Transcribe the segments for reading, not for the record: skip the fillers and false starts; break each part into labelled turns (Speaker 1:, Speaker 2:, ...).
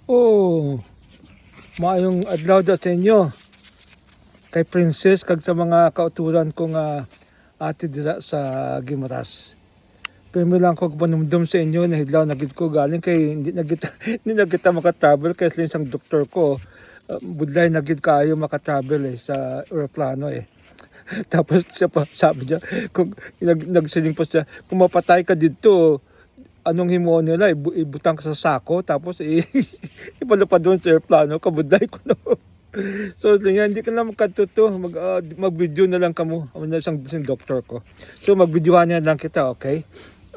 Speaker 1: Oh, maayong adlaw da sa inyo. Kay Princess kag sa mga kauturan ko nga ati dira sa Gimaras. Pero lang ko panumdum sa inyo na hidlaw na gid ko galing kay hindi na kita hindi na kita makatravel kay isang doktor ko. Budlay na gid kayo makatravel sa eroplano eh. Tapos siya pa sabi niya kung nagsiling pa siya kung mapatay ka dito anong himuon nila ibutang ka sa sako tapos ipalupad doon sa airplano kabudlay ko no. So hindi ka na makatuto mag-video na lang kamo ano isang doktor ko. So mag-videohan na lang kita, okay?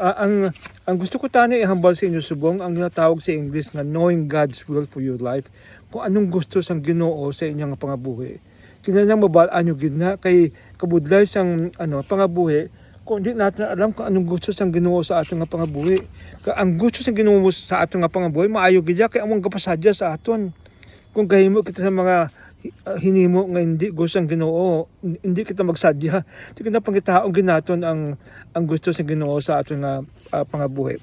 Speaker 1: Ang gusto ko tani ihambal sa inyo subong ang tinatawag sa English na knowing God's will for your life, kung anong gusto sang Ginoo sa inyong pangabuhi. Kinahanglan mabalaan nyo gid na kay kabudlay sang pangabuhi kung hindi natin alam kung anong gusto sang Ginoo sa ating nga pangabuhi. Ang gusto sang Ginoo sa ating nga pangabuhi maayo gid kay among kapasadya sa aton. Kung kahimo kita sa mga hinimo nga hindi gusto sang Ginoo, hindi kita magsadya. Di kita pangitaon ginaton ang gusto sang Ginoo sa ating nga pangabuhi.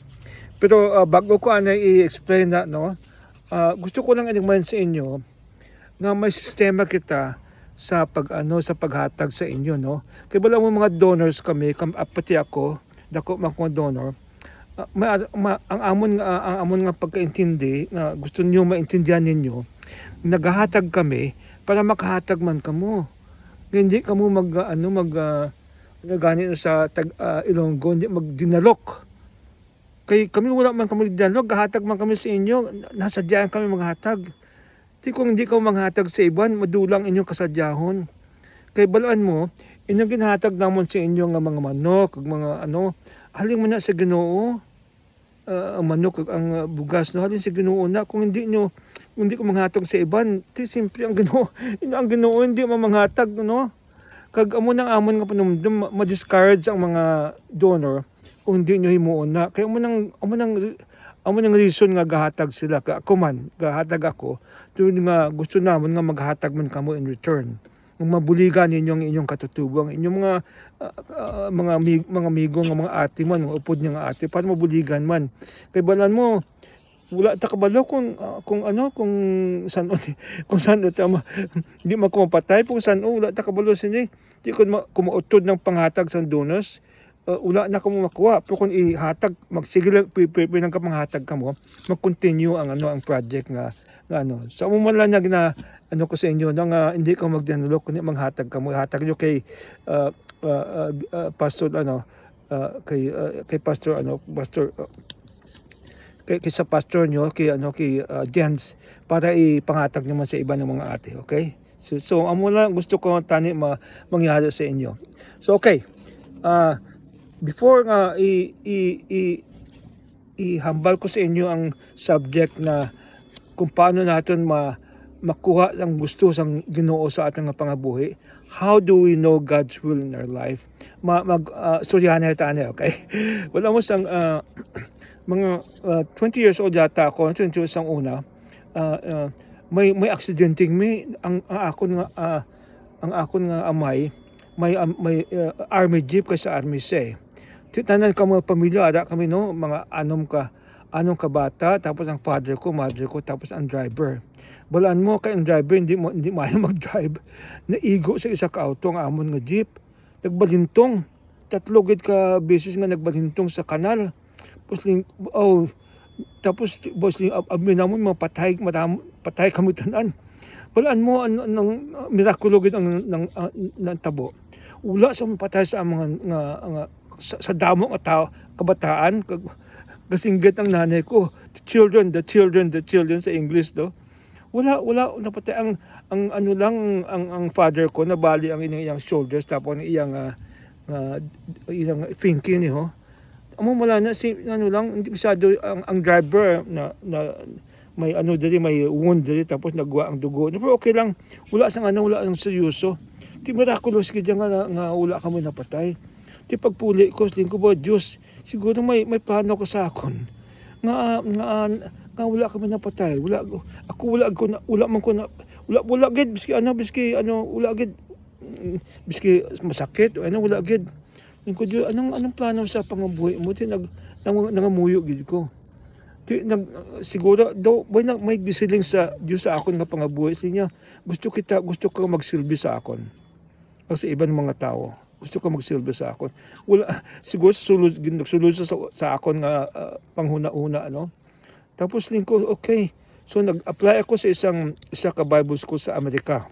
Speaker 1: Pero bago ko i-explain na gusto ko lang i-remind sa inyo na may sistema kita sa sa paghatag sa inyo kay wala mo mga donors kami pati ako dako man ko donor ang amon nga pagkaintindi na gusto niyo maintindihan ninyo naghahatag kami para makahatag man kamo hindi kamo gani sa Ilonggo hindi magdinalok kay kami wala man kami dinalok gahatag man kami sa inyo nasadyaan kami maghatag. Di kung hindi ka manghatag sa iban, madulang inyong kasadyahon. Kay balaan mo, inyong ginhatag namon sa inyo nga mga manok, mga haling mo na sa Ginoo, ang manok, ang bugas, haling sa Ginoo na. Kung hindi ko manghatag sa iban, di simple ang Ginoo, hindi mamanghatag, Kag amon nga panumdum, ma-discourage ang mga donor kung hindi nyo himuon na. Kaya amo nang reason nga gahatag sila ako man gahatag ako tuwing nga gusto namon nga maghatag man kamo in return kung mabuligan inyong katutubong inyong mga amigo nga mga ate man mga upod nga ate para mabuligan man kay balan mo wala ta kabalo kung saan hindi makumapatay kung saan wala ta kabalo sini di ko kumautod ng panghatag sa donors. Wala na kamo makuha pero kung ihatag magsigil pinang kapanghatag kamo mag-continue ang project nga so mo man lang na ko sa inyo nga hindi ko magdanulok kundi manghatag kamo ihatag nyo kay pastor kay pastor kay sa pastor nyo kay Jens para ipanghatag naman sa iba ng mga ate, okay? So amo lang gusto ko tani mangyari sa inyo. So okay, before nga ihambal ko sa inyo ang subject na kung paano natin makuha ang gusto sang Ginoo sa ating pangabuhi, how do we know God's will in our life? Suryana tayo, okay? Wala mo sang mga 20 years old yata ako, 20 years ang una, may aksidenteng ang akon nga amay may army jeep kasi sa army siya tanan ka mga pamilya ada kami mga anong ka bata tapos ang father ko mother ko tapos ang driver balaan mo kay ang driver hindi maayo mag-drive naigo sa isa ka auto ang amon nga jeep nagbalintong 3 gid ka beses nga nagbalintong sa kanal tapos amin namon mga patay kami tanan balaan mo ang mirakulo gid ang tabo wala sa patay sa mga sa damo nga tao kabataan kasinggit ang nanay ko the children sa English wala napatay ang ang father ko nabali ang iyang shoulders tapos ang iyang pinky niyo amo wala na hindi masyado ang driver na may dali may wound dali tapos nagwa ang dugo pero okay lang wala ang seryoso ti miraculous gid nga wala kami napatay. Ti pagpuli ko lingko ba Diyos siguro may plano ko sa akon nga wala kami napatay wala gid biski wala gid biski masakit wala gid lingko Diyos anong plano sa pangabuhi mo ti nangamuyo gid ko Siguro daw may gisiling sa Dios sa akon nga pangabuhi sa niya. Gusto ko magsilbi sa akon. O sa ibang mga tao. Gusto ko magsilbi sa akon. Wala siguro sulod sa akon nga panghuna-una ano. Tapos lingko okay. So nag-apply ako sa isa ka Bible school sa Amerika.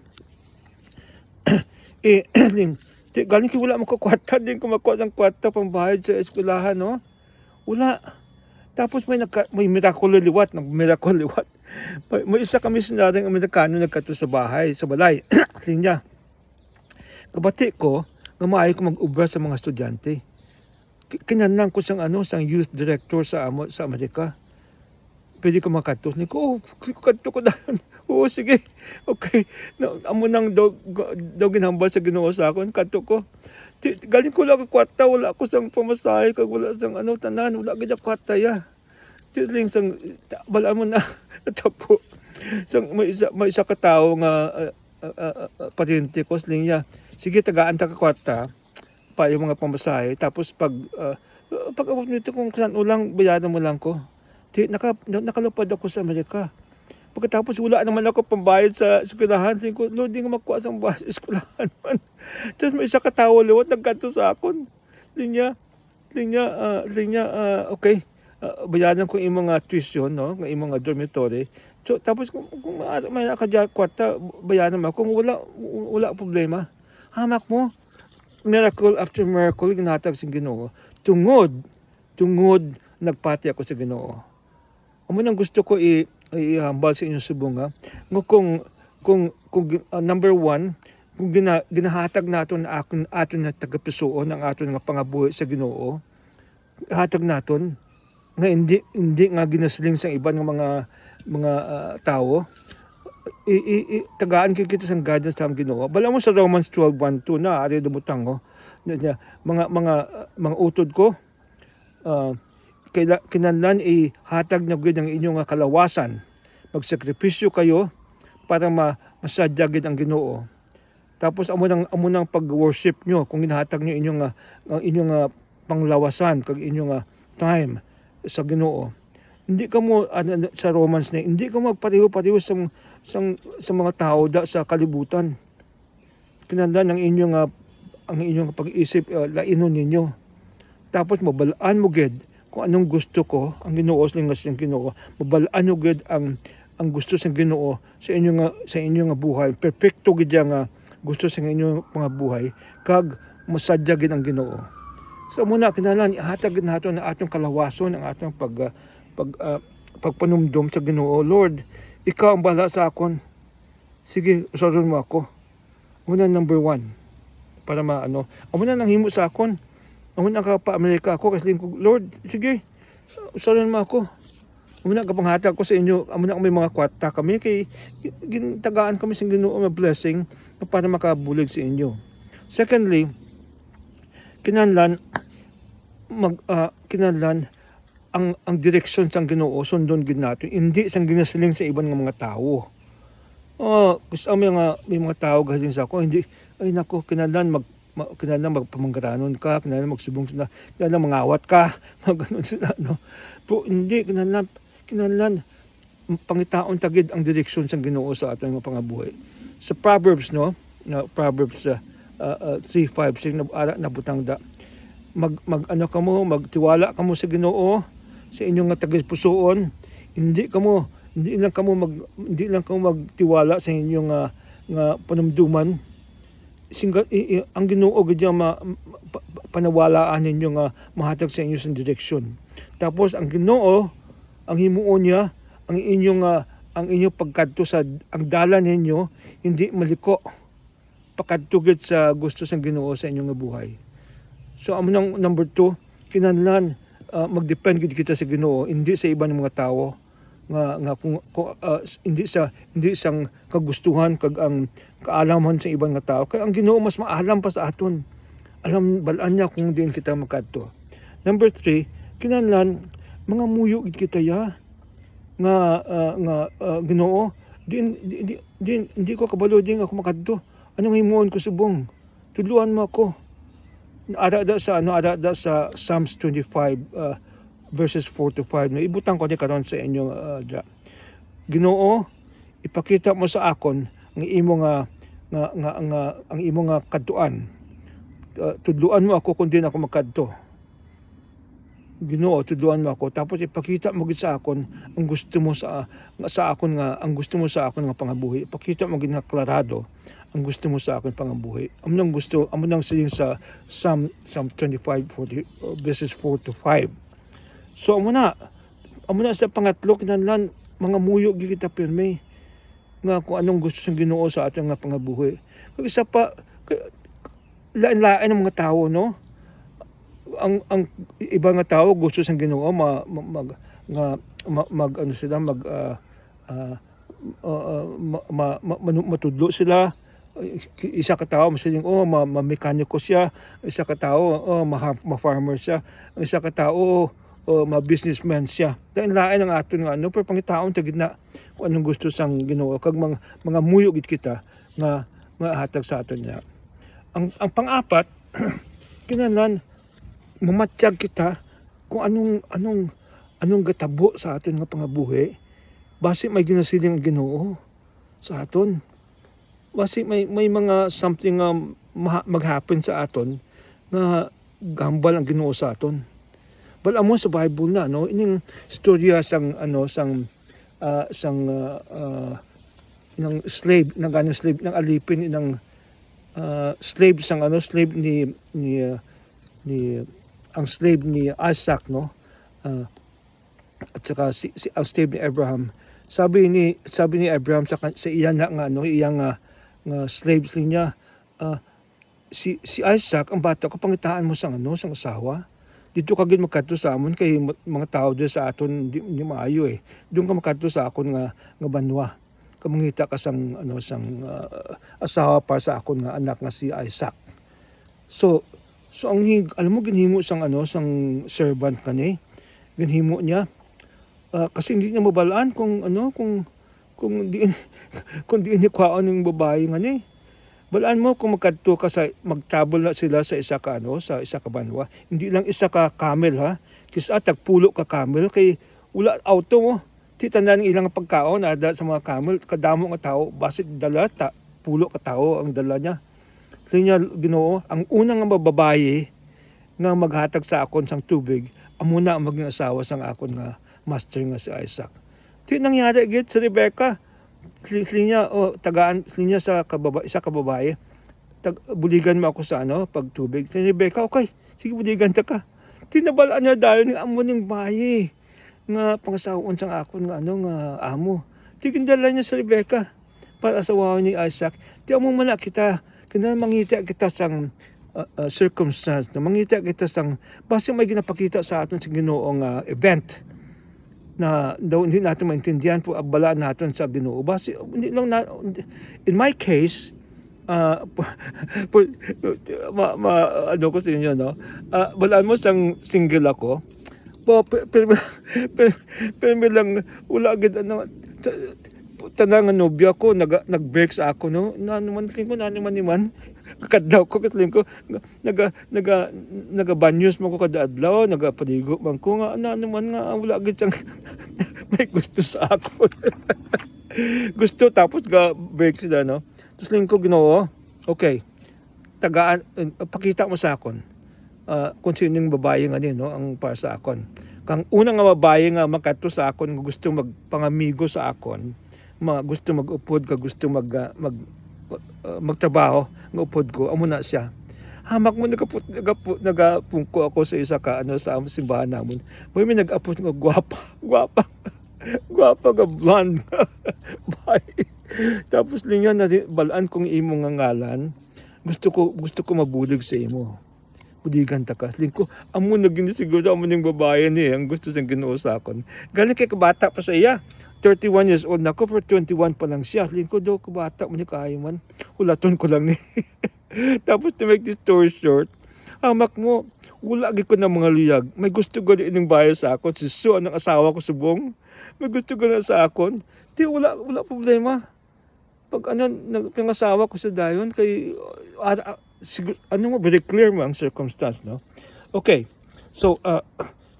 Speaker 1: Galing ko wala mo ko kwarta din ko makuha ng kwarta pambayad sa eskwelahan no. Wala. Tapos may miracle liwat. May isa kami sinaring Amerikano nagkato sa bahay, sa balay. Linya. Kabati ko, nga maayo ko mag-ubra sa mga estudyante. Kinanang ko sang youth director sa Amerika. Pwede ko makato. Niko, kato ko dahil. Oo, sige. Okay. Amo nang daw ginhambal sa Ginoo sa akon, kato ko. Galing ko lang kwarta, wala ko sang pamasahe, kag wala sang tanan, wala gid kwarta ya. Tiling sang balaan mo na natapo. Sang may isa ka tawo nga pasyente ko sling niya. Sige tagaan ta ka kwarta pa yung mga pamasahe tapos pag abot nito kung saan ulang bayaran mo lang ko. Nakalupad ako sa Amerika. Pagkatapos wala naman ako pambayad sa eskwelahan. Tingin ko, Lord, di nga makuha sa eskwelahan man. Tapos may isa katawa liwat, nagkanto sa akon. Linya, okay. Bayaran ko yung mga tuition, no? Yung mga dormitory. So, tapos kung may nakadya kwarta, bayaran mo. Kung wala problema, hamak mo. Miracle after miracle, ginatag sa Ginoo. Tungod, nagpati ako sa Ginoo. Amo nang gusto ko ihambal sa inyong subong ha. Kung number one, kung ginahatag naton aton na tagapisuon ang aton nga pangabuhi sa Ginoo, hatag naton nga hindi nga ginasling sa iban nga mga tao. Tagaan kita sa guidance sa Ginoo. Bala mo sa Romans 12:1-2 na ari dumutang ko. Mga utod ko kinahanglan ihatag na gid ang inyong kalawasan. Magsakripisyo kayo para masadya gid ang Ginoo. Tapos amo nang pag-worship nyo kung ginahatag nyo inyong panglawasan kag inyong time sa Ginoo. Hindi ka mo sa Romans na hindi ka magpareho-pareho sa mga tao sa kalibutan. Kinahanglan ang inyong pag-isip lainon ninyo. Tapos mabalaan mo gid kung anong gusto ko, ang Ginoo sa Ginoo, mabalaan mo gid ang gusto sa Ginoo sa inyong buhay. Perpekto gid nga gusto sa inyong mga buhay kag masadya gid ang Ginoo. So muna kinahanglan ihatag gid naton ang atong kalawason, ang atong pagpanumdum sa Ginoo. Lord, ikaw ang bahala sa akon. Sige, usaron mo ako. Muna number one para amo na nang himo sa akon. Amo na ka pa Amerika ako kasi Lord, sige. Usaron mo ako. Amo na kapanghatag ko sa inyo. Amo na may mga kwarta kami kay gintagaan kami sa Ginoo nga blessing para makabulig sa inyo. Secondly, kinahanglan ang direksyon sang Ginoo sundon gid nato, hindi sang ginasiling sa ibang mga tao. Gusto may mga tao galing sa ako, hindi ay nako kinahanglan magpamanggaranon ka, kinahanglan magsubong sila, kinahanglan mangawat ka, magganon sila no. Pero hindi kinahanglan pangitaon tagid ang direksyon sang Ginoo sa aton nga pangabuhi. Sa Proverbs Proverbs 3:5 nabutang da magtiwala kamo sa Ginoo sa inyong nga tagipusoon, hindi lang kamo magtiwala sa inyong nga panumduman. Ang Ginoo gid panawalaan ninyo nga mahatag sa inyo sa direksyon. Tapos ang Ginoo ang himuon niya ang inyong pagkadto sa ang dalan ninyo hindi maliko pakadto gid sa gusto sa Ginoo sa inyong buhay. So amo nang number 2, kinahanglan magdepend gid kita sa Ginoo, hindi sa ibang mga tao nga kung hindi sang kagustuhan kag ang kaalaman sa ibang nga tao. Kaya ang Ginoo mas maalam pa sa aton. Alam balaan niya kung diin kita makadto. Number 3, kinahanglan mga muyo gid kita ya nga Ginoo, di ko kabalo din ako makadto. Anong himuon ko subong? Tudluan mo ako. Ada sa Psalms 25 verses 4 to 5. Ibutan ko ni karon sa inyo Ginoo, ipakita mo sa akon ang imo ang imo nga kadtuan. Tudluan mo ako kung di na ako magkadto. Ginoo, tudluan mo ako, tapos ipakita mo gid sa akon ang gusto mo sa akon nga ang gusto mo sa akon nga pangabuhi. Ipakita mo gid nga klarado ang gusto mo sa akon pangabuhi. Amo nang siling sa Psalm 25 verses 4 to 5. So amo na sa pangatlo kinahanglan mga muyo gid kita pirmi nga kung anong gusto sang Ginoo sa aton nga pangabuhi. Kung isa pa lain-lain ang mga tao, no? Ang iba nga tao gusto sang Ginoo matudlo sila. Isa ka tao masaling mekaniko siya, isa ka tao ma-farmer siya, isa ka tao ma-businessman siya. Lain ang aton nga pero pangitaon ta gidna kung anong gusto sang Ginoo kag mga muyo gid kita nga hatag sa aton niya. Ang pang-apat kinahanglan mamatyag kita kung anong gatabo sa aton nga pangabuhi base may ginasiling ang Ginoo sa aton. Base may mga something mag-happen sa aton nga gambal ang Ginoo sa aton. Bala mo sa Bible na no ining istorya sang ng slave ng alipin ng slave ang slave ni Isaac, no? At saka ang slave ni Abraham. Sabi ni Abraham sa iya nga slave niya, si Isaac ang bata ko pangitaan mo sang asawa. Dito ka gid makadto sa amon kay mga tao dito sa aton di maayo eh. Doon ka makadto sa akon nga banwa. Kamangita ka sang asawa para sa akon nga anak nga si Isaac. So ang alam mo ginhimo sang servant kani. Ginhimo niya kasi hindi niya mabalaan kung di ni kwaon ng babae ngani. Balaan mo kung magkadto ka sa magtabol na sila sa isa ka banwa. Hindi lang isa ka camel ha. Kisa tagpulo ka camel kay wala auto mo. Titandaan ng ilang pagkaon ada sa mga camel kadamo nga tao basit dala pulo ka tao ang dala niya. Kanya Ginoo, ang unang nga babae nga maghatag sa akon sang tubig, amo na ang maging asawa sang akon nga master nga si Isaac. Ti nangyari gid sa Rebecca. Linya sa isa ka babae. Buligan mo ako sa pagtubig. Si Rebecca, okay, sige buligan ta ka. Tinabalaan niya dahil ni amo ning bayi nga pangasawon sang akon nga amo. Tigindala niya sa Rebecca para asawaon ni Isaac. Ti amo man kita kinahanglan mangita kita sang circumstance, na mangita kita sang base may ginapakita sa aton sa Ginoo nga event na daw hindi natin maintindihan po abala natin sa Ginoo. Base hindi lang in my case ko sa inyo no. Balaan mo sang single ako. Pero lang wala gid tanang nobya ko nag-break sa ako no naman kadlaw ko katling ko naga-banyos mo ko kada adlaw nagapaligo man ko nga naman nga wala gid sang may gusto sa ako gusto tapos ga break sila no tapos lingko Ginoo okay tagaan pakita mo sa akon kung sinong babae nga no ang para sa akon kang unang nga babae nga makadto sa akon nga gusto magpangamigo sa akon gusto mag-upod ka gusto magtrabaho ng upod ko amo na siya hamak mo nagapungko ako sa isa ka sa simbahan namon may nag-apod nga gwapa nga blonde tapos linya na balaan kong imo nga ngalan gusto ko mabulig sa imo budigan ta ka lingko amo naging siguro amo ning babae ni ang gusto siyang Ginoo sa akon galing kay kabata pa sa iya 31 years old na ko, pero 21 pa lang siya. Lingko daw ko bata mo ni kaayo man. Hulaton ko lang ni. Tapos to make this story short, hamak mo, wala gid ko ng mga liyag. May gusto ko din ng bayo sa akon. Si Sue, ang asawa ko subong. May gusto ko na sa akon. Di, wala problema. Pag asawa ko sa dayon, kay, very clear mo ang circumstance, no? Okay. So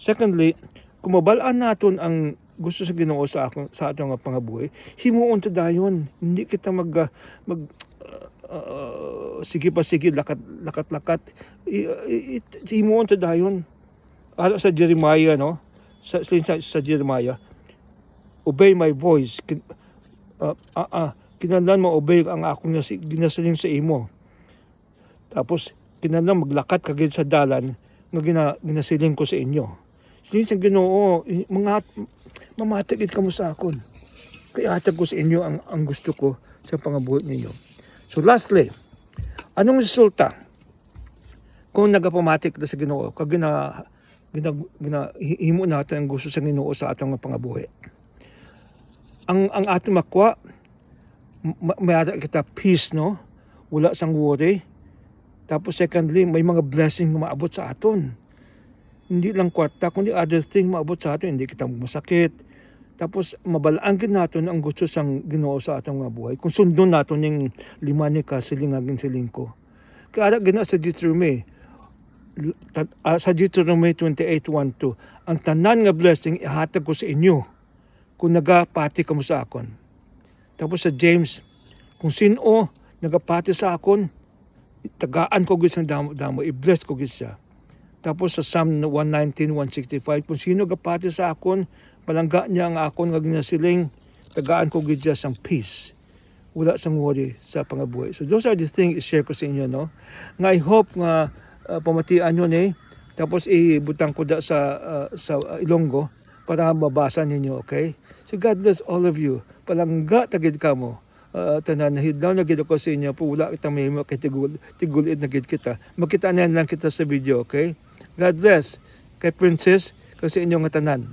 Speaker 1: Secondly, kung mabalaan naton ang gusto sa Ginoo sa atong nga pangabuhi, himuon ta dayon. Hindi kita sige pa sige lakat himuon ta dayon. Sa Jeremiah, no? Sa Jeremiah, obey my voice. Kinahanglan mo obey ang akong ginasiling sa imo. Tapos kinahanglan maglakat kagid sa dalan nga ginasiling ko sa inyo. Sining sa Ginoo, mamatigid kamo sa akon. Kaya hatag ko sa inyo ang gusto ko sa pangabuhi ninyo. So lastly, anong resulta kung nagapamatik na sa Ginoo, kag himo natin ang gusto sa Ginoo sa atong pangabuhi? Ang ating makwa, may kita peace, no? Wala sang worry. Tapos secondly, may mga blessing na maabot sa aton. Hindi lang kwarta, kundi other thing maabot sa aton. Hindi kita masakit. Tapos mabalangin natin ang gusto sang Ginoo sa atong nga buhay. Kung sundon natin yung lima ni kasilingagin siling ko. Kaya gina sa Deuteronomy, sa Deuteronomy 28:1-2, ang tanan nga blessing ihatag ko sa inyo kung nagapati kamo sa akon. Tapos sa James, kung sino nagapati sa akon, tagaan ko gud sa damo, i-bless ko gud siya. Tapos sa Psalm 119:165, kung sino gapati sa akon, palangga niya ang akon nga ginasiling, tagaan ko gid siya sang peace. Wala sang worry sa pangabuhi. So those are the things i-share ko sa inyo, no? Nga I hope nga pamatian nyo ni, tapos ibutang ko sa Ilonggo para mabasa ninyo, okay? So God bless all of you. Palangga tagid kamo. Tanan hidlaw na gid ako sa inyo, po wala kita may kay tigulid na gid kita. Makita na lang kita sa video, okay? God bless kay Princess kasi inyong tanan.